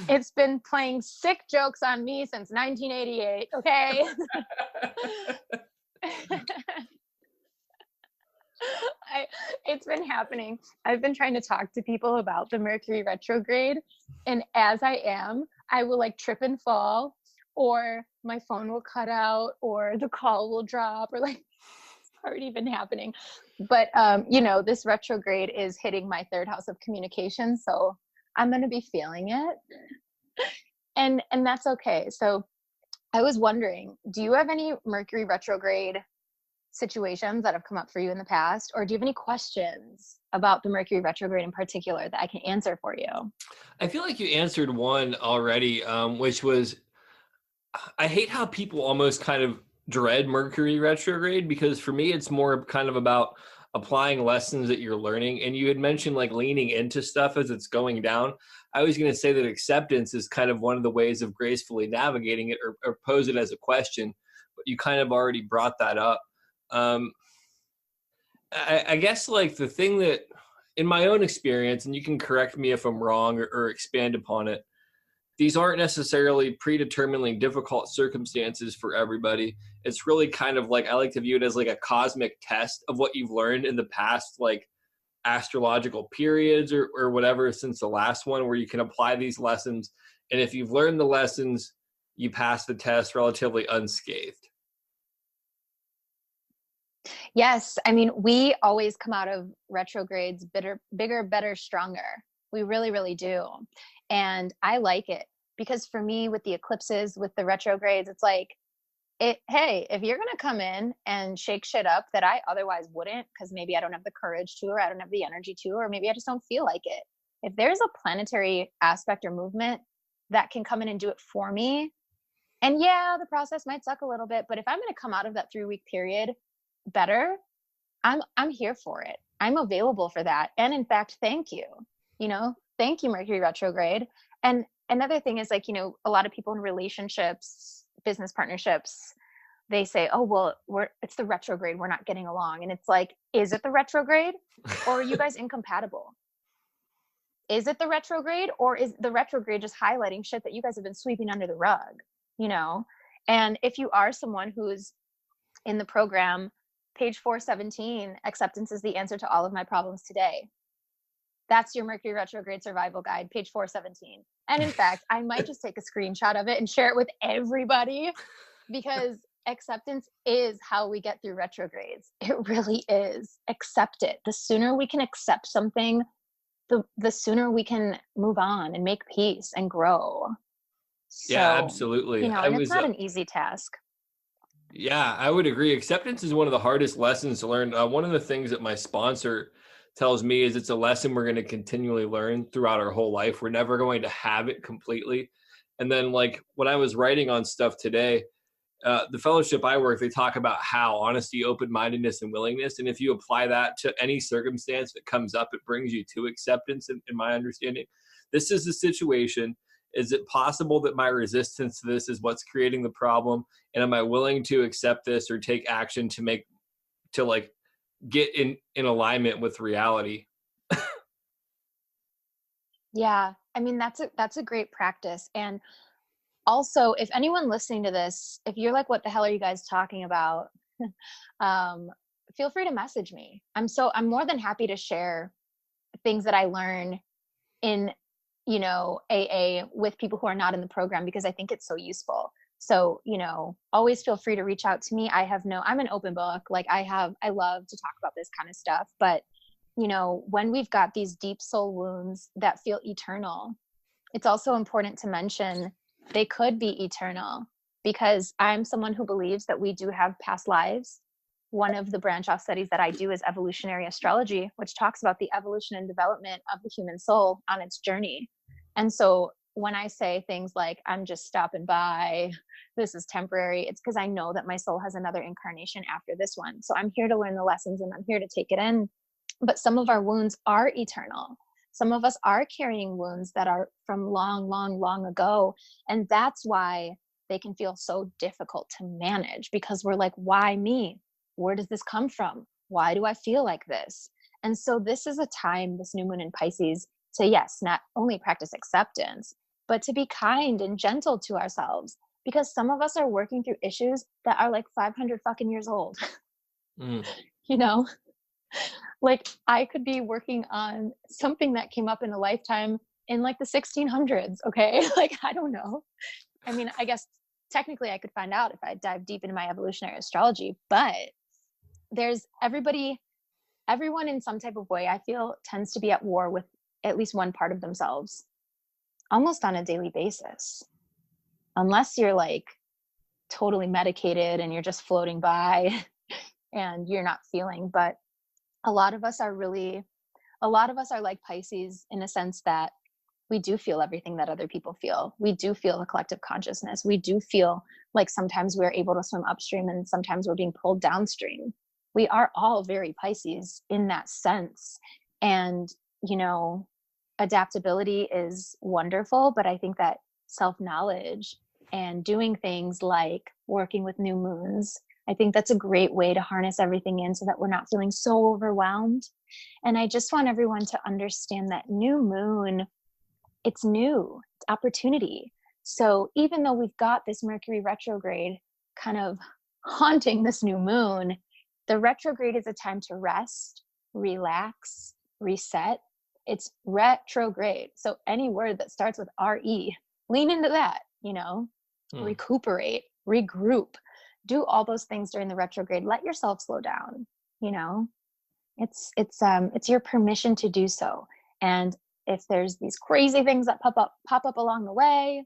It's been playing sick jokes on me since 1988, okay? It's been happening. I've been trying to talk to people about the Mercury retrograde, and as I will like trip and fall, or my phone will cut out, or the call will drop, or like it's already been happening. But this retrograde is hitting my third house of communication, so I'm going to be feeling it, and that's okay. So I was wondering, do you have any Mercury retrograde situations that have come up for you in the past, or do you have any questions about the Mercury retrograde in particular that I can answer for you? I feel like you answered one already, which was, I hate how people almost kind of dread Mercury retrograde, because for me, it's more kind of about applying lessons that you're learning. And you had mentioned like leaning into stuff as it's going down. I was going to say that acceptance is kind of one of the ways of gracefully navigating it, or pose it as a question, but you kind of already brought that up. I guess like the thing that in my own experience, and you can correct me if I'm wrong or expand upon it, these aren't necessarily predeterminedly difficult circumstances for everybody. It's really kind of like, I like to view it as like a cosmic test of what you've learned in the past, like astrological periods or whatever since the last one, where you can apply these lessons. And if you've learned the lessons, you pass the test relatively unscathed. Yes. I mean, we always come out of retrogrades bigger, better, stronger. We really, really do. And I like it, because for me, with the eclipses, with the retrogrades, it's like, hey, if you're going to come in and shake shit up that I otherwise wouldn't, because maybe I don't have the courage to, or I don't have the energy to, or maybe I just don't feel like it. If there's a planetary aspect or movement that can come in and do it for me, and yeah, the process might suck a little bit, but if I'm going to come out of that 3-week period better, I'm here for it. I'm available for that. And in fact, thank you. Thank you, Mercury retrograde. And another thing is like, a lot of people in relationships, business partnerships, they say, oh, well, it's the retrograde, we're not getting along. And it's like, is it the retrograde, or are you guys incompatible? Is it the retrograde, or is the retrograde just highlighting shit that you guys have been sweeping under the rug? And if you are someone who's in the program, page 417, acceptance is the answer to all of my problems today. That's your Mercury retrograde survival guide, page 417. And in fact, I might just take a screenshot of it and share it with everybody, because acceptance is how we get through retrogrades. It really is. Accept it. The sooner we can accept something, the sooner we can move on and make peace and grow. So, yeah, absolutely. And it's not an easy task. Yeah, I would agree. Acceptance is one of the hardest lessons to learn. One of the things that my sponsor tells me is it's a lesson we're going to continually learn throughout our whole life. We're never going to have it completely. And then like when I was writing on stuff today, the fellowship I work, they talk about how honesty, open-mindedness, and willingness. And if you apply that to any circumstance that comes up, it brings you to acceptance, in my understanding. This is the situation. Is it possible that my resistance to this is what's creating the problem? And am I willing to accept this or take action to like get in alignment with reality? Yeah. I mean, that's a great practice. And also, if anyone listening to this, if you're like, what the hell are you guys talking about? Feel free to message me. I'm more than happy to share things that I learn in, AA with people who are not in the program, because I think it's so useful. So, always feel free to reach out to me. I'm an open book. Like I love to talk about this kind of stuff, but when we've got these deep soul wounds that feel eternal, it's also important to mention they could be eternal, because I'm someone who believes that we do have past lives. One of the branch off studies that I do is evolutionary astrology, which talks about the evolution and development of the human soul on its journey. And so when I say things like, I'm just stopping by, this is temporary, it's because I know that my soul has another incarnation after this one. So I'm here to learn the lessons and I'm here to take it in. But some of our wounds are eternal. Some of us are carrying wounds that are from long, long, long ago. And that's why they can feel so difficult to manage, because we're like, why me? Where does this come from? Why do I feel like this? And so this is a time, this new moon in Pisces, to, yes, not only practice acceptance, but to be kind and gentle to ourselves, because some of us are working through issues that are like 500 fucking years old. Like I could be working on something that came up in a lifetime in like the 1600s. Okay. Like, I don't know. I mean, I guess technically I could find out if I dive deep into my evolutionary astrology, but there's everyone in some type of way, I feel, tends to be at war with at least one part of themselves almost on a daily basis, unless you're like totally medicated and you're just floating by and you're not feeling. But a lot of us are like Pisces in a sense that we do feel everything that other people feel. We do feel a collective consciousness. We do feel like sometimes we're able to swim upstream and sometimes we're being pulled downstream. We are all very Pisces in that sense. And, adaptability is wonderful, but I think that self-knowledge and doing things like working with new moons, I think that's a great way to harness everything in so that we're not feeling so overwhelmed. And I just want everyone to understand that new moon, it's new, it's opportunity. So even though we've got this Mercury retrograde kind of haunting this new moon, the retrograde is a time to rest, relax, reset. It's retrograde. So any word that starts with RE, lean into that, recuperate, regroup, do all those things during the retrograde. Let yourself slow down, it's your permission to do so. And if there's these crazy things that pop up along the way,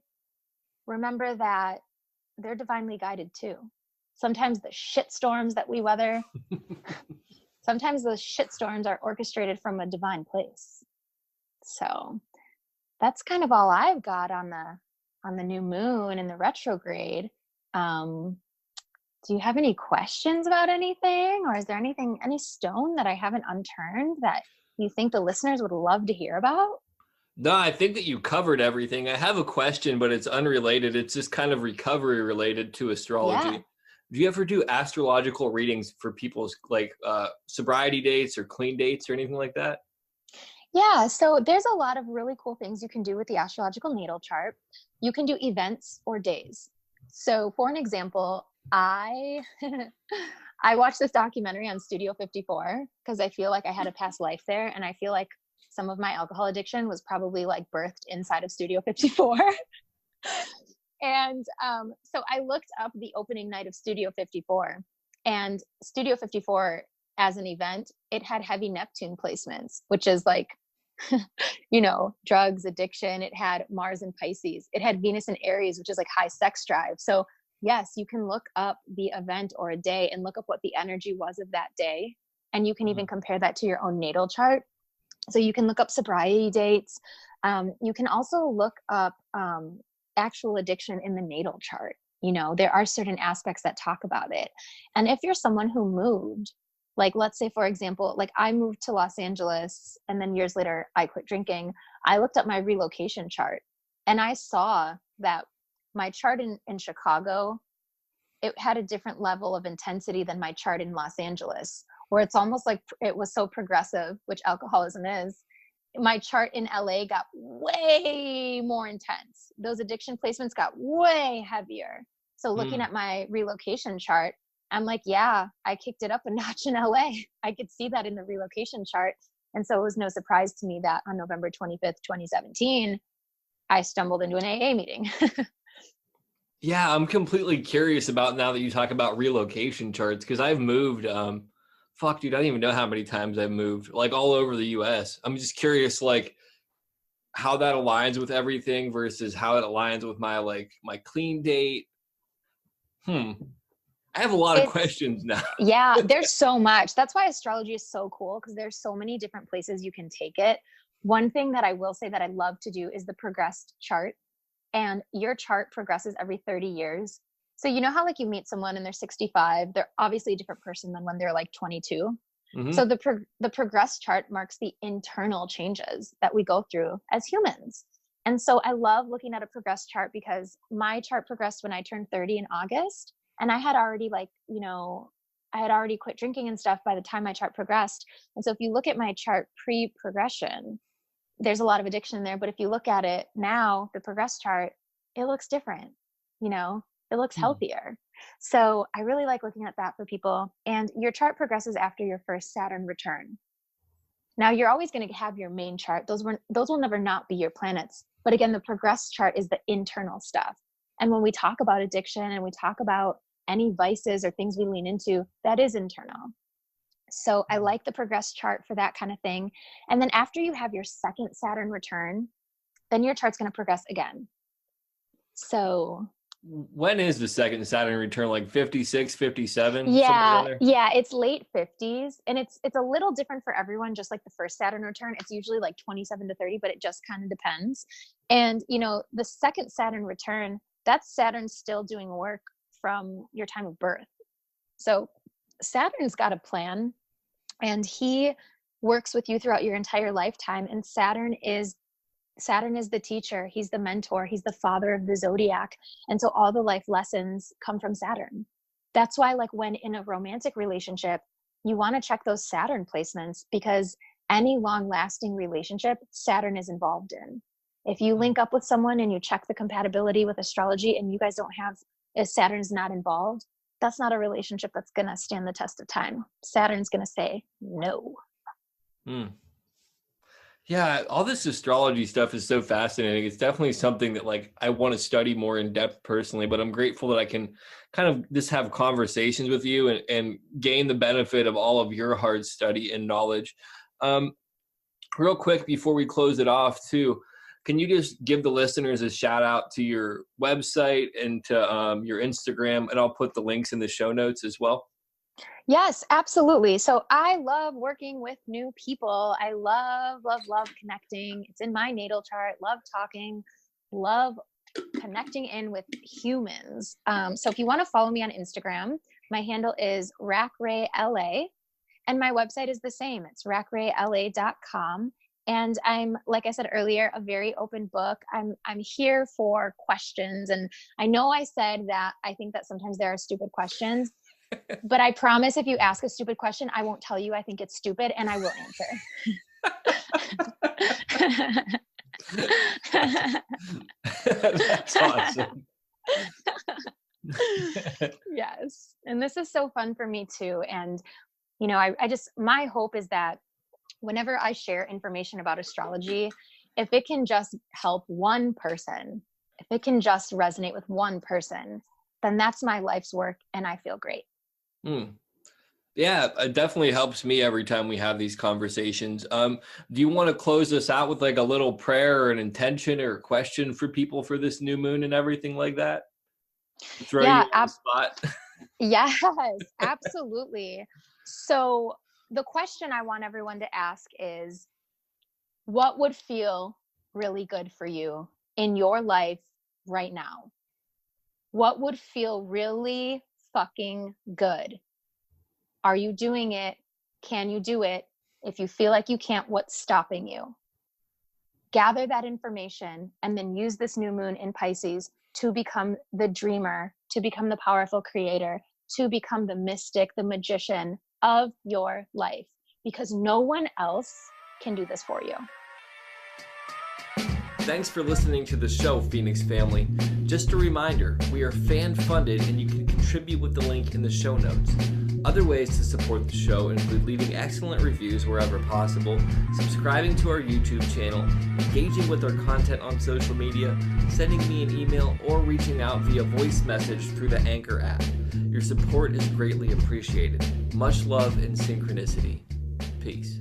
remember that they're divinely guided too. Sometimes the shit storms that we weather, sometimes those shit storms are orchestrated from a divine place. So that's kind of all I've got on the new moon and the retrograde. Do you have any questions about anything, or is there any stone that I haven't unturned that you think the listeners would love to hear about? No, I think that you covered everything. I have a question, but it's unrelated. It's just kind of recovery related to astrology. Yeah. Do you ever do astrological readings for people's like sobriety dates or clean dates or anything like that? Yeah, so there's a lot of really cool things you can do with the astrological natal chart. You can do events or days. So for an example, I I watched this documentary on Studio 54 because I feel like I had a past life there, and I feel like some of my alcohol addiction was probably like birthed inside of Studio 54. And so I looked up the opening night of Studio 54, and Studio 54 as an event, it had heavy Neptune placements, which is like, drugs, addiction. It had Mars in Pisces. It had Venus in Aries, which is like high sex drive. So yes, you can look up the event or a day and look up what the energy was of that day. And you can even compare that to your own natal chart. So you can look up sobriety dates. You can also look up actual addiction in the natal chart. there are certain aspects that talk about it. And if you're someone who moved, like, let's say, for example, like I moved to Los Angeles and then years later I quit drinking. I looked up my relocation chart and I saw that my chart in Chicago, it had a different level of intensity than my chart in Los Angeles, where it's almost like it was so progressive, which alcoholism is. My chart in LA got way more intense. Those addiction placements got way heavier. So looking at my relocation chart, I'm like, yeah, I kicked it up a notch in LA. I could see that in the relocation chart. And so it was no surprise to me that on November 25th, 2017, I stumbled into an AA meeting. Yeah, I'm completely curious about, now that you talk about relocation charts, because I've moved, fuck, dude, I don't even know how many times I've moved, like all over the US. I'm just curious, like, how that aligns with everything versus how it aligns with my clean date. I have a lot of questions now. Yeah, there's so much. That's why astrology is so cool, because there's so many different places you can take it. One thing that I will say that I love to do is the progressed chart. And your chart progresses every 30 years. So you know how like you meet someone and they're 65, they're obviously a different person than when they're like 22. So the progressed chart marks the internal changes that we go through as humans. And so I love looking at a progressed chart because my chart progressed when I turned 30 in August. And I had already I had already quit drinking and stuff by the time my chart progressed. And so if you look at my chart pre-progression, there's a lot of addiction there. But if you look at it now, the progress chart, it looks different. It looks healthier. So I really like looking at that for people. And your chart progresses after your first Saturn return. Now you're always going to have your main chart. Those will never not be your planets. But again, the progress chart is the internal stuff. And when we talk about addiction and we talk about any vices or things we lean into, that is internal. So I like the progress chart for that kind of thing. And then after you have your second Saturn return, then your chart's going to progress again. So when is the second Saturn return? Like 56, 57? Yeah, it's late 50s. And it's a little different for everyone, just like the first Saturn return. It's usually like 27 to 30, but it just kind of depends. And, the second Saturn return, that's Saturn still doing work from your time of birth. So Saturn's got a plan and he works with you throughout your entire lifetime. And Saturn is the teacher. He's the mentor. He's the father of the zodiac. And so all the life lessons come from Saturn. That's why, like, when in a romantic relationship, you want to check those Saturn placements, because any long lasting relationship, Saturn is involved in. If you link up with someone and you check the compatibility with astrology and you guys don't have, if Saturn's not involved, that's not a relationship that's going to stand the test of time. Saturn's going to say no. Yeah, all this astrology stuff is so fascinating. It's definitely something that like I want to study more in depth personally, but I'm grateful that I can kind of just have conversations with you and gain the benefit of all of your hard study and knowledge. Real quick before we close it off too, can you just give the listeners a shout out to your website and to your Instagram, and I'll put the links in the show notes as well? Yes, absolutely. So I love working with new people. I love connecting. It's in my natal chart. Love talking, love connecting in with humans. So if you want to follow me on Instagram, my handle is RacRayLA, and my website is the same. It's racrayla.com. And I'm, like I said earlier, a very open book. I'm here for questions. And I know I said that I think that sometimes there are stupid questions, but I promise if you ask a stupid question, I won't tell you I think it's stupid, and I will answer. That's awesome. Yes. And this is so fun for me too. And, my hope is that whenever I share information about astrology, if it can just help one person, if it can just resonate with one person, then that's my life's work, and I feel great. Yeah, it definitely helps me every time we have these conversations. Do you want to close us out with like a little prayer or an intention or a question for people for this new moon and everything like that? Throw you on the spot. Yes, absolutely. So the question I want everyone to ask is, what would feel really good for you in your life right now? What would feel really fucking good? Are you doing it? Can you do it? If you feel like you can't, what's stopping you? Gather that information and then use this new moon in Pisces to become the dreamer, to become the powerful creator, to become the mystic, the magician of your life, because no one else can do this for you. Thanks for listening to the show, Phoenix family. Just a reminder, we are fan-funded and you can contribute with the link in the show notes. Other ways to support the show include leaving excellent reviews wherever possible, subscribing to our YouTube channel, engaging with our content on social media, sending me an email, or reaching out via voice message through the Anchor app. Your support is greatly appreciated. Much love and synchronicity. Peace.